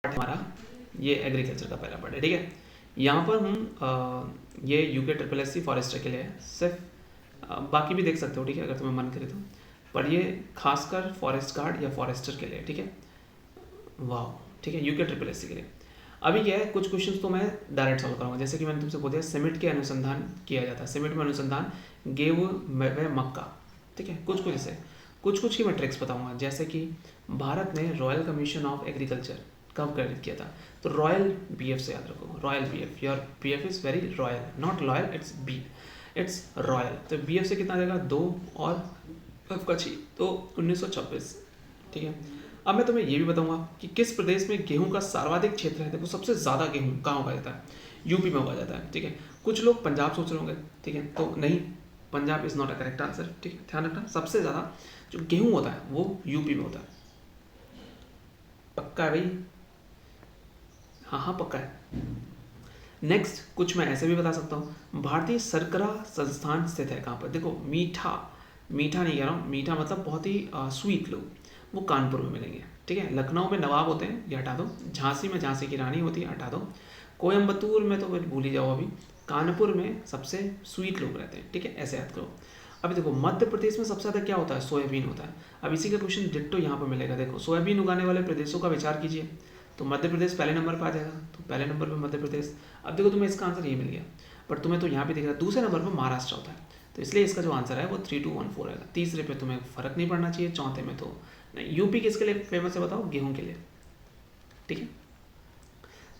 हमारा ये एग्रीकल्चर का पहला पार्ट है, ठीक है। यहाँ पर हम ये UK triple S C forester के लिए है सिर्फ, बाकी भी देख सकते हो, ठीक है, अगर तुम्हें मन करे तो, पर ये खासकर फॉरेस्ट गार्ड या फॉरेस्टर के लिए, ठीक है। वाह, ठीक है, यूके ट्रिपल एस सी के लिए। अभी क्या है, कुछ क्वेश्चंस तो मैं डायरेक्ट सॉल्व करूँगा, जैसे कि मैंने तुमसे बोल दिया सिमिट के अनुसंधान किया जाता है, सिमिट में अनुसंधान गेहूँ व मक्का, ठीक है। कुछ कुछ ऐसे कुछ की मैं ट्रिक्स बताऊंगा, जैसे कि भारत ने रॉयल कमीशन ऑफ एग्रीकल्चर कब क्रेडिट किया था, तो रॉयल बीएफ से याद रखो, royal BF, your BF is very royal, not loyal, it's royal. तो बीएफ से कितना जाएगा 2 और एफ का 6, तो 1926, ठीक है। अब मैं तुम्हें ये भी बताऊंगा कि किस प्रदेश में गेहूं का सर्वाधिक क्षेत्र है। देखो सबसे ज़्यादा गेहूं कहाँ उगाया जाता है, यूपी में उगाया जाता है, ठीक है। कुछ लोग पंजाब सोच रहे होंगे, ठीक है, तो नहीं, Punjab is not a correct answer, ठीक है, ध्यान रखना। सबसे ज़्यादा जो गेहूं होता है वो यूपी में होता है। पक्का है भाई? हाँ पक्का है। नेक्स्ट कुछ मैं ऐसे भी बता सकता हूँ, भारतीय शर्करा संस्थान स्थित है कहाँ पर। देखो मीठा नहीं कह रहा हूँ, मीठा मतलब बहुत ही स्वीट लोग, वो कानपुर में मिलेंगे, ठीक है। लखनऊ में नवाब होते हैं, ये हटा दो। झांसी में झांसी की रानी होती है, हटा दो। कोयम्बतूर में तो फिर भूल ही जाओ अभी। कानपुर में सबसे स्वीट लोग रहते हैं, ठीक है, ऐसे याद करो। अभी देखो मध्य प्रदेश में सबसे ज़्यादा क्या होता है, सोयाबीन होता है। अब इसी का क्वेश्चन डिट्टो यहाँ पर मिलेगा। देखो सोयाबीन उगाने वाले प्रदेशों का विचार कीजिए, तो मध्य प्रदेश पहले नंबर पर आ जाएगा, तो पहले नंबर पर मध्य प्रदेश। अब देखो तुम्हें इसका आंसर ये मिल गया, बट तुम्हें तो यहाँ पे दिख रहा है दूसरे नंबर पर महाराष्ट्र होता है, तो इसलिए इसका जो आंसर है वो 3214 आएगा। तीसरे पे तुम्हें फर्क नहीं पड़ना चाहिए, चौथे में तो नहीं। यूपी किसके लिए फेमस है बताओ, गेहूं के लिए, ठीक है।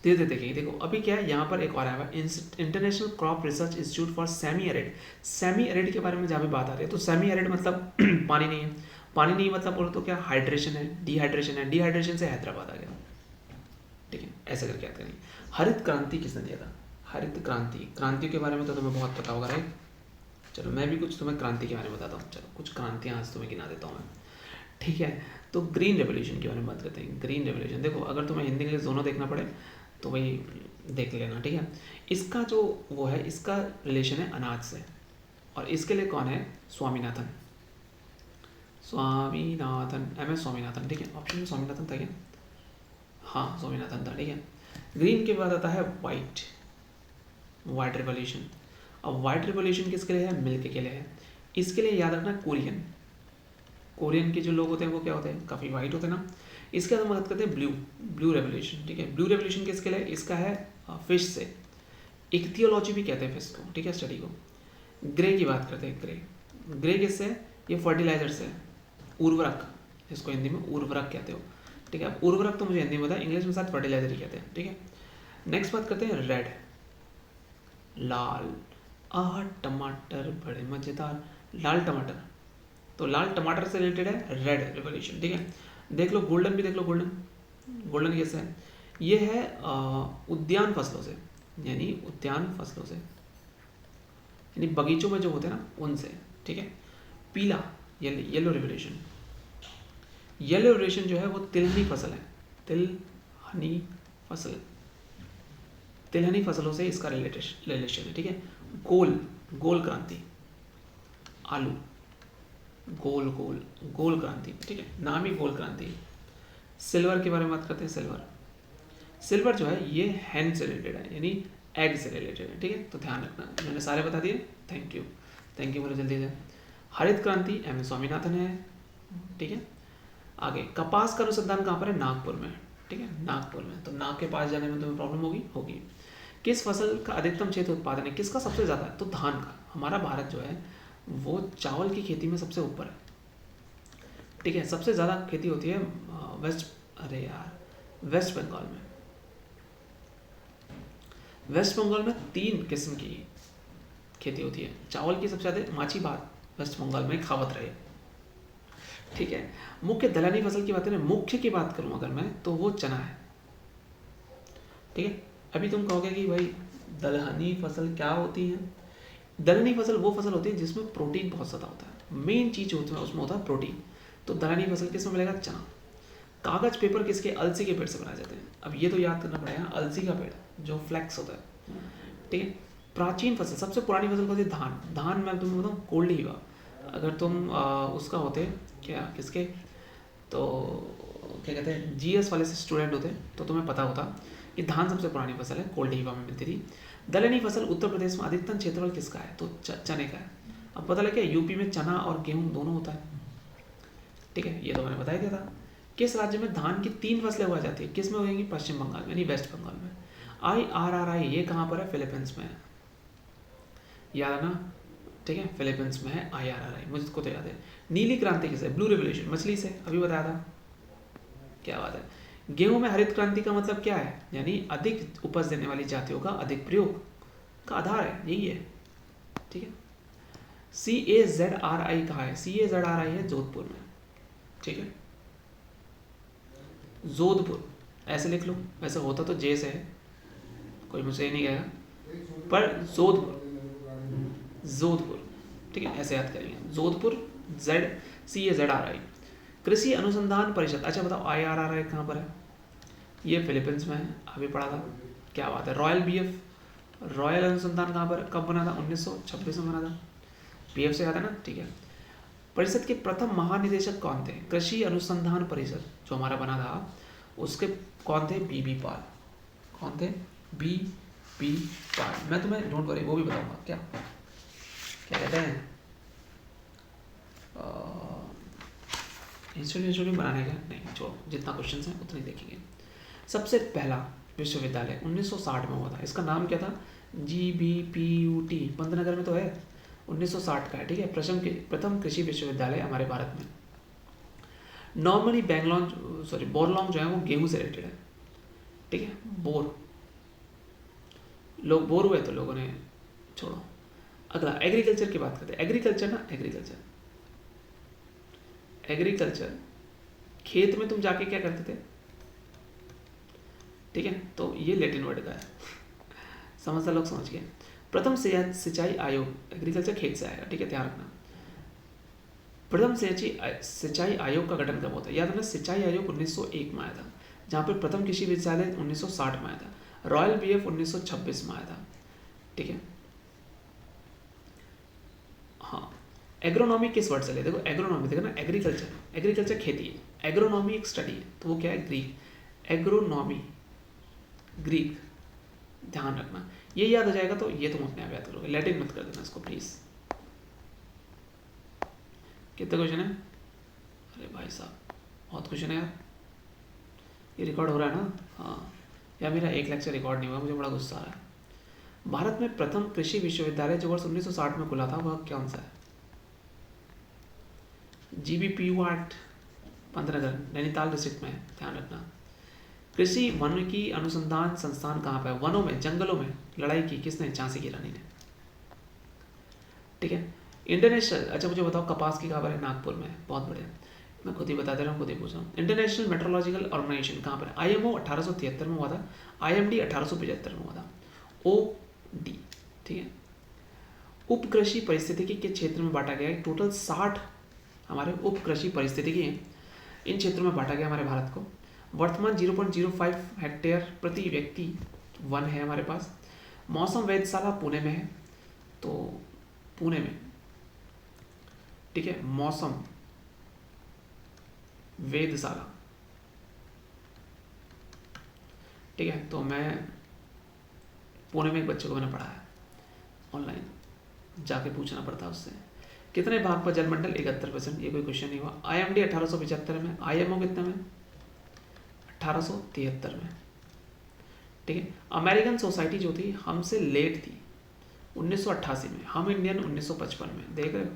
धीरे धीरे देखिए, देखो अभी क्या है, यहाँ पर एक और आया है international crop research institute for semi arid. Semi arid के बारे में जहाँ भी बात आ रही है, तो सेमी एरिड मतलब पानी नहीं है, पानी नहीं मतलब बोलो तो क्या, हाइड्रेशन है, डिहाइड्रेशन है, डिहाइड्रेशन से हैदराबाद आ गया, ठीक है, ऐसे करके याद करेंगे। हरित क्रांति किसने दिया था, हरित क्रांति के बारे में तो तुम्हें बहुत पता होगा, राइट। चलो मैं भी कुछ तुम्हें क्रांति के बारे में बताता हूँ, चलो कुछ क्रांतियाँ आज तुम्हें गिना देता हूँ मैं, ठीक है। तो ग्रीन रेवोल्यूशन के बारे में बात करते हैं। ग्रीन रेवोल्यूशन देखो, अगर तुम्हें हिंदी इंग्लिश दोनों देखना पड़े तो वही देख लेना, ठीक है। इसका जो वो है, इसका रिलेशन है अनाज से, और इसके लिए कौन है, स्वामीनाथन, एम एस स्वामीनाथन, ठीक है। ऑप्शन में स्वामीनाथन था क्या, हाँ स्वामीनाथन था, ठीक है। ग्रीन के बाद आता है वाइट रेवोल्यूशन। अब वाइट रेवोल्यूशन किसके लिए है, मिल्क के लिए है। इसके लिए याद रखना कोरियन के जो लोग होते हैं वो क्या होते हैं, काफ़ी वाइट होते हैं ना। इसके बाद हम बात करते हैं ब्लू रेवोल्यूशन, ठीक है। ब्लू रेवोल्यूशन किसके लिए, इसका है फिश से, इक्थियोलॉजी भी कहते हैं फिश को, ठीक है, स्टडी को। ग्रे की बात करते हैं, ग्रे किससे, ये फर्टिलाइजर से, उर्वरक, इसको हिंदी में उर्वरक कहते हो, ठीक है। उर्वरक तो मुझे हिंदी में पता है, इंग्लिश में साथ फर्टिलाइजर ही कहते हैं, ठीक है। नेक्स्ट बात करते हैं रेड, लाल, टमाटर बड़े मज़ेदार, लाल टमाटर, तो लाल टमाटर से रिलेटेड है रेड रेवोल्यूशन, ठीक है। देख लो गोल्डन भी देख लो, गोल्डन कैसे है, ये है उद्यान फसलों से, यानी उद्यान फसलों से, यानी बगीचों में जो होते हैं ना उनसे, ठीक है। पीला येलो रेवोल्यूशन, येलो रेवोल्यूशन जो है वो तिलहनी फसल है, तिलहनी फसलों से इसका रिलेशन है, ठीक है। गोल क्रांति, आलू, गोल क्रांति, ठीक है, नाम ही गोल क्रांति। सिल्वर के बारे में बात करते हैं। सिल्वर जो है ये हैन से रिलेटेड है, यानी एग से रिलेटेड है, ठीक है, तो ध्यान रखना। मैंने सारे बता दिए, थैंक यू बोलो जल्दी से। हरित क्रांति एम एस स्वामीनाथन है, ठीक है। आगे कपास का अनुसंधान कहाँ पर है, नागपुर में, ठीक है, नागपुर में। तो नाग के पास जाने में तुम्हें प्रॉब्लम होगी। किस फसल का अधिकतम क्षेत्र उत्पादन है, किसका सबसे ज़्यादा है, तो धान का। हमारा भारत जो है वो चावल की खेती में सबसे ऊपर है, ठीक है। सबसे ज़्यादा खेती होती है वेस्ट बंगाल में 3 किस्म की खेती होती है चावल की। सबसे ज़्यादा माछी भात वेस्ट बंगाल में खावत रहे, ठीक है। मुख्य दलहनी फसल की बात करें, मुख्य की बात करूं अगर मैं, तो वो चना है, ठीक है। अभी तुम कहोगे कि भाई दलहनी फसल क्या होती है, दलहनी फसल वो फसल होती है जिसमें प्रोटीन बहुत ज़्यादा होता है, मेन चीज़ होती है उसमें होता है प्रोटीन। तो दलहनी फसल किस में मिलेगा, चना। कागज पेपर किसके, अलसी के पेड़ से बनाए जाते हैं। अब ये तो याद करना पड़ेगा, अलसी का पेड़ जो फ्लैक्स होता है, ठीक है। प्राचीन फसल, सबसे पुरानी फसल होती है धान मैं तुम्हें बताऊँ कोल्ड हीवा। अगर तुम उसका होते क्या किसके, तो क्या कहते हैं जीएस वाले से स्टूडेंट होते तो तुम्हें पता होता कि धान सबसे पुरानी फसल है, कोल्ड हीवा में मिलती थी। दलहनी फसल उत्तर प्रदेश में अधिकतम क्षेत्रफल किसका है, तो चने का है। अब पता लगे यूपी में चना और गेहूँ दोनों होता है, ठीक है, ये तो मैंने बता ही दिया था। किस राज्य में धान की 3 फसलें उगाई जाती है, किस में होगी, पश्चिम बंगाल में, यानी वेस्ट बंगाल में। IRRI ये कहाँ पर है, फिलीपींस में है, याद है ना, ठीक है, फिलीपींस में है IRRI, मुझको तो याद है। नीली क्रांति किसे, ब्लू रेवोल्यूशन, मछली से, अभी बताया था, क्या बात है। गेहूं में हरित क्रांति का मतलब क्या है, यानी अधिक उपज देने वाली जातियों का अधिक प्रयोग का आधार है, यही है, ठीक है। CAZRI कहाँ है, CAZRI है जोधपुर में, ठीक है, जोधपुर ऐसे लिख लो, वैसे होता तो जे से है, कोई मुझसे नहीं कहेगा, पर जोधपुर, जोधपुर, ठीक है, ऐसे याद करेंगे, जोधपुर, CAZRI। कृषि अनुसंधान परिषद, अच्छा बताओ IRRI कहाँ पर है, ये फिलीपींस में है, अभी पढ़ा था, क्या बात है। रॉयल BF, रॉयल अनुसंधान कहाँ पर, कब बना था, 1926 में बना था, BF से याद है ना, ठीक है। परिषद के प्रथम महानिदेशक कौन थे, कृषि अनुसंधान परिषद जो हमारा बना था उसके कौन थे, BB पाल, कौन थे, BB पाल। मैं तुम्हें डोंट वरी वो भी बताऊंगा, क्या क्या कहते हैं इंस्टीट्यूट बनाने का नहीं, छोड़ो, जितना क्वेश्चन हैं उतने देखेंगे। सबसे पहला विश्वविद्यालय 1960 में हुआ था, इसका नाम क्या था, GBPUT, पंतनगर में तो है, 1960 का है, ठीक है। प्रथम कृषि विश्वविद्यालय हमारे भारत में। नॉर्मली बोरलॉन्ग जो है वो गेहूं से रिलेटेड है, ठीक है, बोर, लोग बोर हुए तो लोगों ने छोड़ो। अगला एग्रीकल्चर की बात करते हैं, एग्रीकल्चर खेत में तुम जाके क्या करते थे, ठीक है, तो ये लैटिन वर्ड का है, समझदार लोग समझ गए। प्रथम सिंचाई आयोग, एग्रीकल्चर खेत से आएगा, ठीक है, ध्यान रखना। प्रथम सिंचाई आयोग का गठन कब होता है, याद रखना, सिंचाई आयोग 1901 में आया था, जहाँ पर प्रथम कृषि विश्वविद्यालय 1960 में आया था, रॉयल BF 1926 में आया था, ठीक है। हाँ, एग्रोनॉमी किस वर्ड से ले, देखो एग्रोनॉमी, देखो ना, एग्रीकल्चर खेती है, एग्रोनॉमी एक स्टडी है, तो वो क्या है, ग्रीक, एग्रोनॉमी ग्रीक, ध्यान रखना, ये याद हो जाएगा तो ये तुम अपने आप याद करोगे, लैटिन मत कर देना इसको प्लीज। कितने क्वेश्चन है, अरे भाई साहब बहुत क्वेश्चन है यार, ये रिकॉर्ड हो रहा है ना, हाँ, या मेरा एक लेक्चर रिकॉर्ड नहीं हुआ, मुझे बड़ा गुस्सा आ रहा है। भारत में प्रथम कृषि विश्वविद्यालय जो वर्ष 1960 में खुला था वह कौन सा है, GBPUT, पंतनगर, नैनीताल डिस्ट्रिक्ट में, ध्यान रखना। कृषि वन की अनुसंधान संस्थान कहाँ पर है, वनों में, जंगलों में लड़ाई की किसने, झांसी की रानी ने, ठीक है। इंटरनेशनल, अच्छा मुझे बताओ कपास की खबर है, नागपुर में, बहुत बढ़िया, मैं खुद ही बता दे रहा हूँ, खुद ही पूछ रहा हूँ। इंटरनेशनल मेट्रोलॉजिकल ऑर्गेनाइजेशन कहाँ पर है, IMO 1873 में हुआ था, IMD 1875 में हुआ था, OD, ठीक है। उप कृषि पारिस्थितिकी के क्षेत्र में बांटा गया है, टोटल 60 हमारे उप कृषि पारिस्थितिकी हैं, इन क्षेत्रों में बांटा गया हमारे भारत को। वर्तमान 0.05 हेक्टेयर प्रति व्यक्ति वन है हमारे पास। मौसम वेधशाला पुणे में है, तो पुणे में, ठीक है, मौसम वेधशाला, ठीक है, तो मैं पुणे में एक बच्चे को मैंने पढ़ाया ऑनलाइन, जाके पूछना पड़ता उससे। कितने भाग पर जलमंडल, 71%, ये कोई क्वेश्चन नहीं हुआ। IMD 1875 में, IMO कितने में, 1873 में, ठीक है। अमेरिकन सोसाइटी जो थी हमसे लेट थी 1988 में, हम इंडियन 1955 में, देख रहे हो।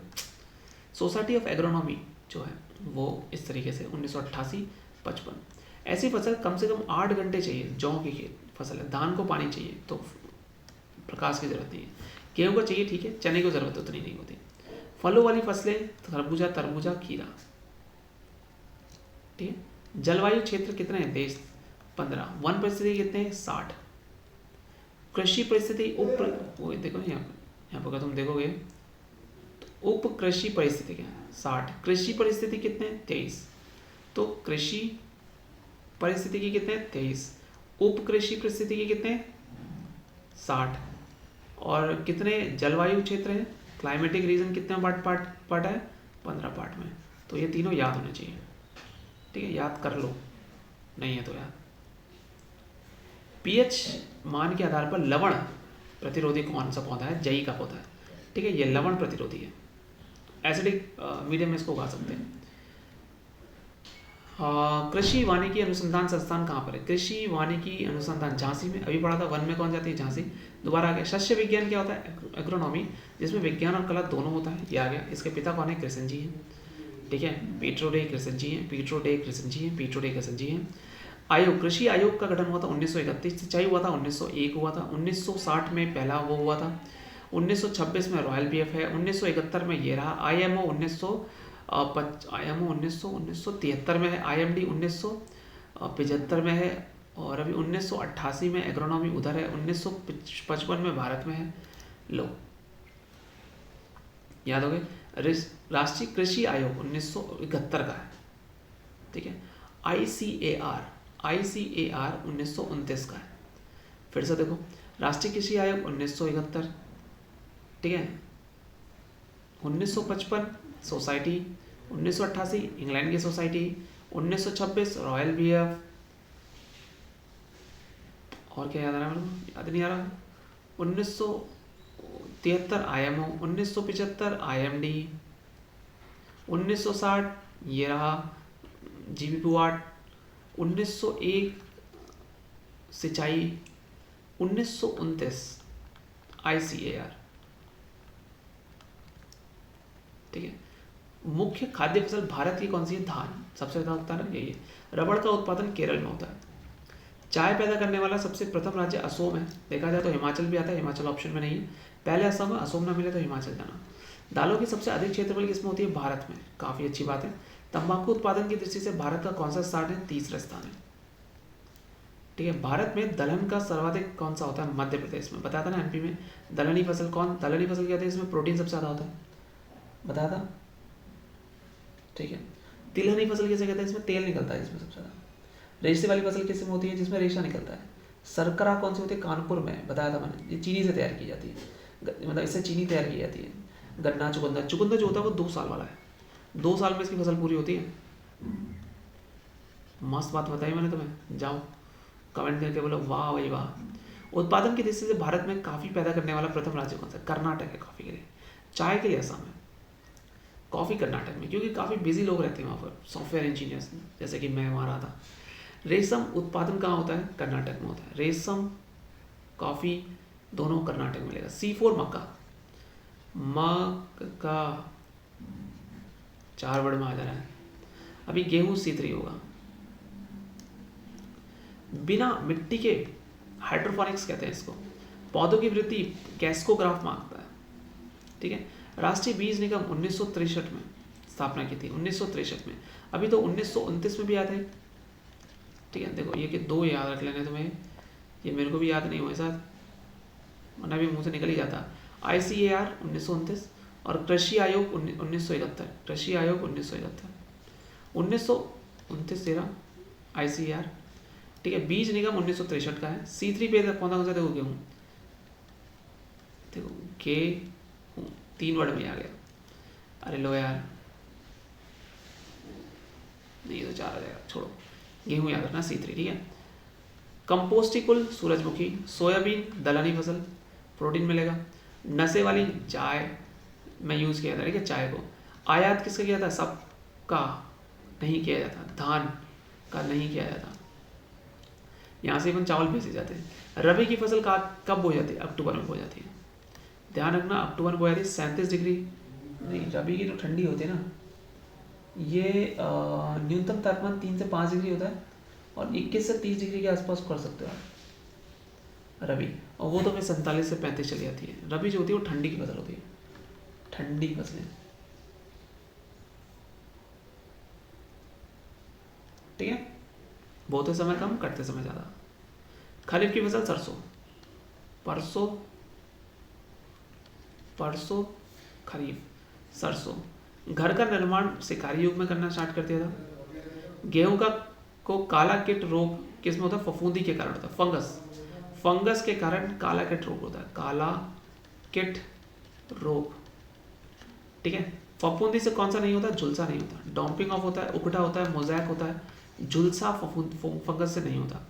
सोसाइटी ऑफ एग्रोनॉमी जो है वो इस तरीके से 1988-55। ऐसी फसल कम से कम 8 घंटे चाहिए, जौ की खेत फसल है, धान को पानी चाहिए तो प्रकाश की जरूरत नहीं है, गेहूँ को चाहिए, ठीक है, चने की जरूरत उतनी नहीं होती। फलों वाली फसलें खरबूजा, तरबूजा, खीरा, ठीक है। जलवायु क्षेत्र कितने हैं, देश 15। वन परिस्थिति कितने हैं, 60। कृषि परिस्थिति वो देखो ना, यहाँ पर तुम देखोगे तो उप कृषि परिस्थिति क्या है, 60। कृषि परिस्थिति कितने हैं, 23। तो कृषि परिस्थिति की कितने, 23। उप कृषि परिस्थिति की कितने, 60। और कितने जलवायु क्षेत्र हैं, क्लाइमेटिक रीजन कितने पार्ट है, 15 पार्ट में। तो ये तीनों याद होने चाहिए, ठीक है, याद कर लो, नहीं है तो यार। पीएच मान के आधार पर लवण प्रतिरोधी कौन सा पौधा है? जई का पौधा है। ठीक है, ये लवण प्रतिरोधी है, एसिडिक मीडियम में इसको उगा सकते हैं। कृषि वानिकी अनुसंधान संस्थान कहाँ पर है? कृषि वानिकी अनुसंधान झांसी में, अभी पढ़ा था। वन में कौन जाती है? झांसी। दोबारा आ गया। शस्य विज्ञान क्या होता है? एग्रोनॉमी, जिसमें विज्ञान और कला दोनों होता है, ये आ गया। इसके पिता कौन है? कृष्ण जी हैं। ठीक है, पीट्रो डे कृष्ण जी हैं, पीट्रो डे कृष्ण जी हैं, पीट्रो डे कृष्ण जी हैं। आयोग, कृषि आयोग का गठन हुआ था 1931, सिंचाई हुआ था 1901 हुआ था, 1960 में पहला वो हुआ था, 1926 में रॉयल बीएफ है, 1971 में ये रहा, आईएमओ 1973 में है, आईएमडी 1975 में है, और अभी 1988 में एग्रोनॉमी उधर है, 1955 में भारत में है। लो, याद हो गए। राष्ट्रीय कृषि आयोग 1971 का है। ठीक है, आईसीएआर 1929 का है। फिर से देखो, राष्ट्रीय कृषि आयोग 1971, ठीक है, 1955 सोसाइटी, 1988 इंग्लैंड की सोसाइटी, 1926 रॉयल बीएफ, और क्या याद आ रहा है मेरे को? याद नहीं आ रहा। 1973 आईएमओ, 1975 आईएमडी, 1960 ये रहा जीबी पुआट, 1901 सिंचाई, 1929 आईसीएआर। ठीक है, मुख्य खाद्य फसल भारत की कौन सी है? धान, सबसे ज्यादा होता है ना, यही है। रबड़ का उत्पादन केरल में होता है। चाय पैदा करने वाला सबसे प्रथम राज्य असम है। देखा जाए तो हिमाचल भी आता है, हिमाचल ऑप्शन में नहीं है। पहले असम है, असम ना मिले तो हिमाचल जाना। दालों की सबसे अधिक क्षेत्रफल किसमें होती है? भारत में। काफी अच्छी बात है। तंबाकू उत्पादन की दृष्टि से भारत का कौन सा स्थान है? तीसरा स्थान है। ठीक है, भारत में दलहन का सर्वाधिक कौन सा होता है? मध्य प्रदेश में। बताया था ना, एमपी में दलहनी फसल कौन? दलहनी फसल क्या होती है? इसमें प्रोटीन सबसे ज्यादा होता है, बताया था। ठीक है, तिलहनी फसल किसे कहते हैं? इसमें तेल निकलता है इसमें सबसे ज्यादा। रेशे वाली फसल किसमें होती है? जिसमें रेशा निकलता है। सरकरा कौन सी होती है? कानपुर में, बताया था मैंने। ये चीनी से तैयार की जाती है, मतलब इससे चीनी तैयार की जाती है। गन्ना, चुकंदर, चुकंदर जो होता है वो 2 साल वाला है, 2 साल में इसकी फसल पूरी होती है। मस्त बात बताई मैंने तुम्हें, जाओ कमेंट करके बोलो वाह भाई वाह। उत्पादन की दृष्टि से भारत में काफी पैदा करने वाला प्रथम राज्य कौन सा? कर्नाटक है कॉफी के लिए। चाय के लिए असम है, कॉफी कर्नाटक में, क्योंकि काफी बिजी लोग रहते हैं वहाँ पर, सॉफ्टवेयर इंजीनियर्स, जैसे कि मैं वहाँ रहा था। रेशम उत्पादन कहाँ होता है? कर्नाटक में होता है। रेशम, कॉफी दोनों कर्नाटक में मिलेगा। C4 मक्का, मक्का 4 वर्ड में आ जा रहा है। अभी गेहूं C3 होगा। बिना मिट्टी के, हाइड्रोपोनिक्स कहते हैं इसको, पौधों की वृद्धि गैस्कोग्राफ मांगता है। ठीक है, राष्ट्रीय बीज निगम 1963 में स्थापना की थी, 1963 में। अभी तो 1929 में भी आया था। ठीक है, देखो ये कि 2 याद रख लेने तुम्हें, ये मेरे को भी याद नहीं हुआ साथ, वरना भी मुंह से निकल ही जाता। ICAR 1929 और कृषि आयोग 1971, कृषि आयोग 1971, 1929 13 ICAR। ठीक है, बीज निगम 1963 का है। C3 पे पौधा कौन सा? देखो गेहूँ, देखो गेहूँ 3 वर्ड में आ गया। अरे लो यार, नहीं तो 4 आ जाएगा, छोड़ो। गेहूँ याद रखना C3। ठीक है, कंपोस्टिकुल सूरजमुखी, सोयाबीन दलहनी फसल, प्रोटीन मिलेगा। नशे वाली चाय में यूज़ किया जाता है। ठीक है, चाय को आयात किसका किया था? सबका नहीं किया जाता, धान का नहीं किया जाता। यहाँ से अपन चावल भेजे जाते हैं। रबी की फसल कब बो जाती है? अक्टूबर में बो जाती है। ध्यान रखना, अक्टूबर में बो जाती है। 37 डिग्री, नहीं रबी की तो ठंडी होती है ना, ये न्यूनतम तापमान 3 से 5 डिग्री होता है, और 21 से 30 डिग्री के आसपास कर सकते हो आप रबी, और वो तो फिर 47 से 35 चली जाती है। रबी जो होती है वो ठंडी की फसल होती है, ठंडी फसलें। ठीक है, बोते समय कम, कटते समय ज़्यादा। खरीफ की फसल सरसों, परसों खरीफ, सरसों। घर का निर्माण शिकारी युग में करना स्टार्ट कर दिया था। गेहूं को काला कीट रोग किस में होता है? फफूंदी के कारण होता है, फंगस के कारण काला कीट रोग होता है, काला कीट रोग। ठीक है, फफूंदी से कौन सा नहीं होता? झुलसा नहीं होता। डॉम्पिंग ऑफ होता है, उकटा होता है, मोजैक होता है, झुलसा फंगस से नहीं होता।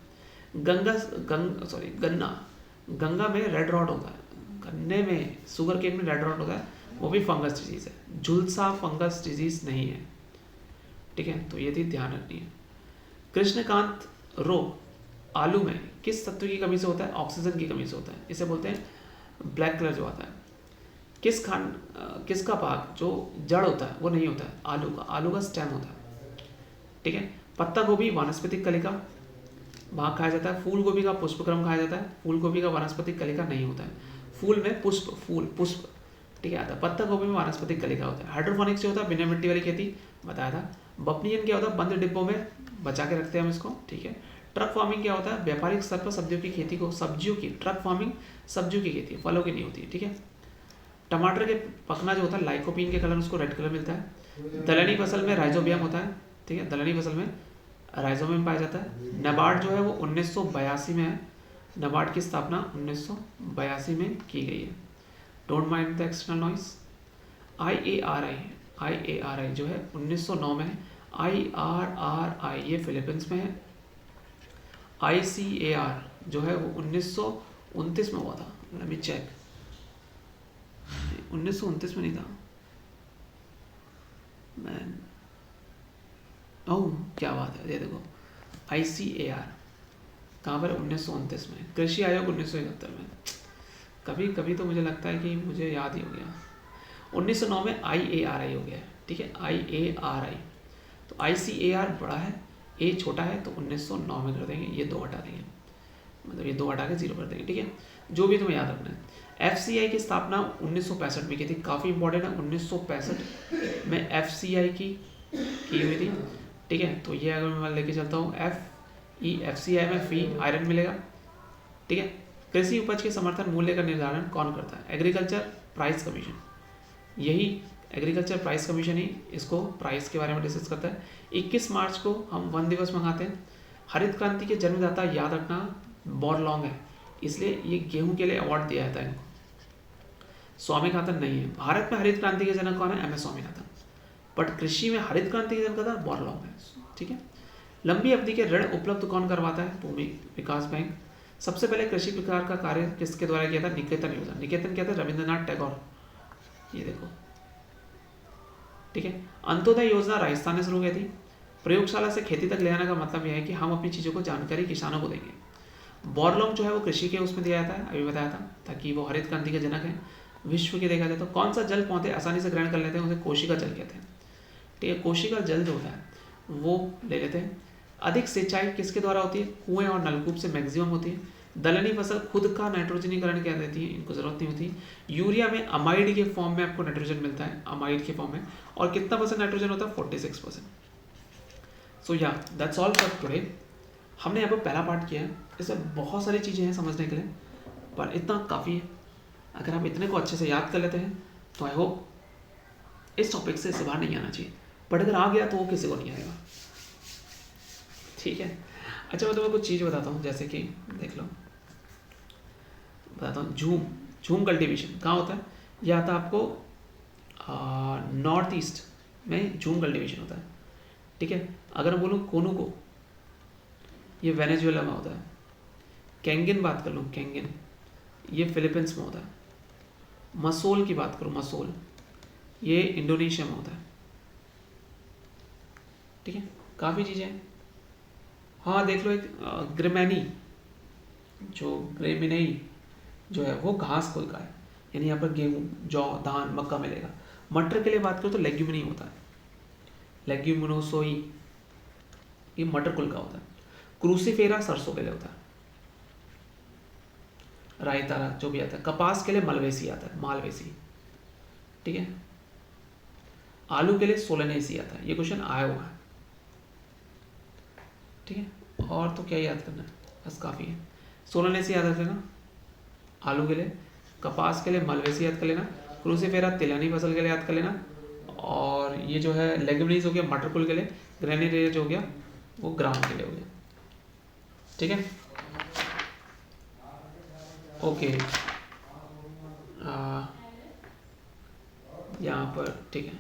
गन्ना में रेड रॉट होता है, गन्ने में शुगर केन में रेड रॉट होता है, वो भी फंगस डिजीज है। झुलसा फंगस डिजीज नहीं है, ठीक है, तो ये चीज ध्यान रखनी है। कृष्णकांत रोग आलू में किस तत्व की कमी से होता है? ऑक्सीजन की कमी से होता है, इसे बोलते हैं ब्लैक कलर जो आता है। किसका भाग जो जड़ होता है वो नहीं होता है? आलू का स्टेम होता है, ठीक है। पत्ता गोभी वानस्पतिक कलिका भाग खाया जाता है। फूल गोभी का पुष्पक्रम खाया जाता है। फूल गोभी का वानस्पतिक कलिका नहीं होता है। फूल में पुष्प ठीक है आता है। पत्ता गोभी में वानस्पतिक कलिका होता है। हाइड्रोपोनिक्स जो होता है बिना मिट्टी वाली खेती बताया था। बपनियन क्या होता है? बंद डिब्बों में बचा के रखते हैं हम इसको, ठीक है। ट्रक फार्मिंग क्या होता है? व्यापारिक स्तर पर सब्जियों की खेती को, ट्रक फार्मिंग सब्जियों की खेती, फलों की नहीं होती है, ठीक है। टमाटर के पकना जो होता है लाइकोपीन के कारण उसको रेड कलर मिलता है। दलहनी फसल में राइजोबियम होता है, ठीक है, दलहनी फसल में राइजोबियम पाया जाता है। नाबार्ड जो है वो 1982 में है। नाबार्ड की स्थापना 1982 में की गई है। Don't mind the external noise. IARI जो है 1909 में है। IRRI ये फिलीपींस में है। ICAR जो है वो 1929 में हुआ था। लेट मी चेक, 1929 में नहीं था मैन। ओह क्या बात है, ये देखो ICAR कहाँ पर? 1929 में। कृषि आयोग 1971 में। कभी कभी तो मुझे लगता है कि मुझे याद ही हो गया। 1909 में IARI हो गया है, ठीक है, IARI। तो ICAR बड़ा है, A छोटा है, तो 1909 में कर देंगे, ये 2 हटा देंगे, मतलब ये 2 हटा के 0 कर देंगे, ठीक है। जो भी तुम्हें याद रखना है। FCI की स्थापना 1965 में की थी, काफ़ी इंपॉर्टेंट है। 1965 में FCI की हुई थी, ठीक है। तो ये अगर मैं लेके चलता हूँ FCI में फी आयरन मिलेगा, ठीक है। कृषि उपज के समर्थन मूल्य का निर्धारण कौन करता है? Agriculture price commission. यही एग्रीकल्चर प्राइस कमीशन ही इसको प्राइस के बारे में डिस्कस करता है। 21 मार्च को हम वन दिवस मनाते हैं। हरित क्रांति के जन्मदाता याद रखना बोरलॉन्ग है, इसलिए ये गेहूं के लिए अवार्ड दिया जाता है इनको। स्वामीनाथन नहीं है। भारत में हरित क्रांति के जनक कौन है? MS स्वामीनाथन। बट कृषि में हरित क्रांति के जनकदाता बोरलॉन्ग है, ठीक है। लंबी अवधि के ऋण उपलब्ध कौन करवाता है? भूमि विकास बैंक। सबसे पहले कृषि विकास का कार्य किसके द्वारा किया था? निकेतन योजना। निकेतन क्या था? रविंद्रनाथ टैगोर, ये देखो, ठीक है। अंत्योदय योजना राजस्थान ने शुरू की थी। प्रयोगशाला से खेती तक ले आने का मतलब यह है कि हम अपनी चीज़ों को जानकारी किसानों को देंगे। बोरलॉन्ग जो है वो कृषि के उसमें दिया जाता है, अभी बताया था, ताकि वो हरित क्रांति के जनक हैं। विश्व के देखा जाए तो कौन सा जल पौधे आसानी से ग्रहण कर लेते हैं? उसे कोशिका जल कहते हैं, ठीक है। कोशिका जल जो होता है वो ले लेते हैं। अधिक सिंचाई किसके द्वारा होती है? कुएं और नलकूप से मैक्सिमम होती है। दलहनी फसल खुद का नाइट्रोजनीकरण क्या देती है? इनको जरूरत नहीं होती। यूरिया में अमाइड के फॉर्म में आपको नाइट्रोजन मिलता है, अमाइड के फॉर्म में, और कितना % नाइट्रोजन होता है? 46%। सो या दैट्स ऑल फॉर टुडे। हमने यहाँ पर पहला पार्ट किया है, इसमें बहुत सारी चीज़ें हैं समझने के लिए, पर इतना काफ़ी है। अगर आप इतने को अच्छे से याद कर लेते हैं तो आई होप इस टॉपिक से बाहर नहीं आना चाहिए, बट अगर आ गया तो वो किसी को नहीं आएगा, ठीक है। अच्छा मैं तुम्हें कुछ चीज़ बताता हूँ, जैसे कि देख लो, बताता हूँ। झूम कल्टीवेशन कहाँ होता है? यह आता है आपको नॉर्थ ईस्ट में झूम कल्टीवेशन होता है, ठीक है। अगर मैं बोलूँ कोनू को, ये वेनेजुएला में होता है। कैंगिन बात कर लूँ, कैंगिन ये फिलीपींस में होता है। मसोल की बात करूँ, मसोल ये इंडोनेशिया में होता है, ठीक है। काफ़ी चीज़ें हैं। हाँ देख लो, एक ग्रेमिनी जो है वो घास कुल का है, यानी यहाँ पर गेहूँ, जौ, धान, मक्का मिलेगा। मटर के लिए बात करो तो लेग्यूमिनी होता है, लेग्यूमिनोसोई, ये मटर कुल का होता है। क्रूसीफेरा सरसों के लिए होता है। रायतारा जो भी आता है। कपास के लिए मलवेसी आता है, मालवेसी, ठीक है। आलू के लिए सोलेनेसी आता है। ये क्वेश्चन आया हुआ है, ठीक है। और तो क्या याद करना है, बस काफ़ी है। सोलेनेसी याद रख लेना आलू के लिए, कपास के लिए मलवेसी याद कर लेना, क्रूसीफेरा तिलहनी फसल के लिए याद कर लेना, और ये जो है लेग्यूमिनीज हो गया मटर कुल के लिए, ग्रेनिडेरिया जो हो गया वो ग्राम के लिए हो गया, ठीक है। ओके यहाँ पर ठीक है,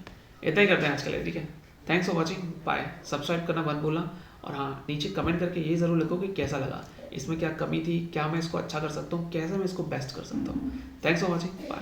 इतना ही करते हैं आज के लिए, ठीक है। Thanks for watching, bye. Subscribe करना मत भूलना, और हाँ, नीचे कमेंट करके ये ज़रूर लिखो कि कैसा लगा, इसमें क्या कमी थी, क्या मैं इसको अच्छा कर सकता हूँ, कैसे मैं इसको बेस्ट कर सकता हूँ। Thanks for watching, bye.